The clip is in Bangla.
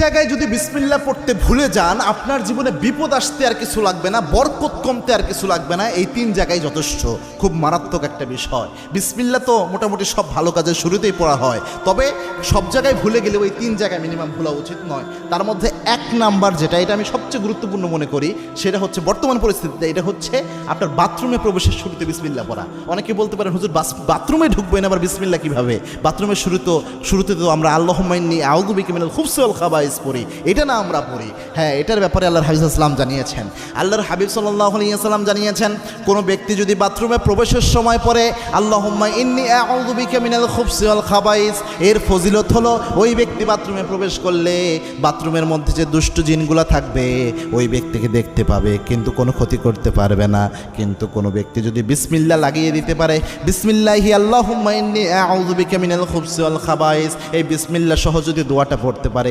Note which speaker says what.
Speaker 1: জায়গায় যদি বিসমিল্লাহ পড়তে ভুলে যান, আপনার জীবনে বিপদ আসতে আর কিছু লাগবে না, বরকত কমতে আর কিছু লাগবে না। এই 3 জায়গায় যথেষ্ট। খুব মারাত্মক একটা বিষয়। বিসমিল্লাহ তো মোটামুটি সব ভালো কাজের শুরুতেই পড়া হয়, তবে সব জায়গায় ভুলে গেলেও এই 3 জায়গায় মিনিমাম ভুলা উচিত নয়। তার মধ্যে 1 নাম্বার যেটা, এটা আমি সবচেয়ে গুরুত্বপূর্ণ মনে করি, সেটা হচ্ছে বর্তমান পরিস্থিতিতে এটা হচ্ছে আপনার বাথরুমে প্রবেশের শুরুতে বিসমিল্লাহ পড়া। অনেকে বলতে পারেন, হুজুর বাথরুমে ঢুকবেন আবার বিসমিল্লাহ কিভাবে? বাথরুমের শুরুতে তো আমরা আল্লাহুম্মা ইন্নী আউযু বিকা মিনাল খুবসি ওয়াল খাবাইস পড়ি, এটা না আমরা পড়ি। হ্যাঁ, এটার ব্যাপারে আল্লাহর হাবিব সাল্লাল্লাহু আলাইহি ওয়াসাল্লাম জানিয়েছেন। আল্লাহর হাবিব সাল্লাল্লাহু আলাইহি ওয়াসাল্লাম জানিয়েছেন, কোনো ব্যক্তি যদি বাথরুমে প্রবেশের সময় পড়ে আল্লাহুম্মা ইন্নী আউযু বিকা মিনাল খুবসি ওয়াল খাবাইস, এর ফজিলত হলো ওই ব্যক্তি বাথরুমে প্রবেশ করলে বাথরুমের মধ্যে যে দুষ্ট জিনগুলো থাকবে ওই ব্যক্তিকে দেখতে পাবে, কিন্তু কোনো ক্ষতি করতে পারবে না। কিন্তু কোনো ব্যক্তি যদি বিসমিল্লাহ লাগিয়ে দিতে পারে, বিসমিল্লাহি আল্লাহুম্মা ইন্নী আউযু বিকা মিনাল খুবসি ওয়াল খাবাইস, এই বিসমিল্লাহ সহ যদি দোয়াটা পড়তে পারে,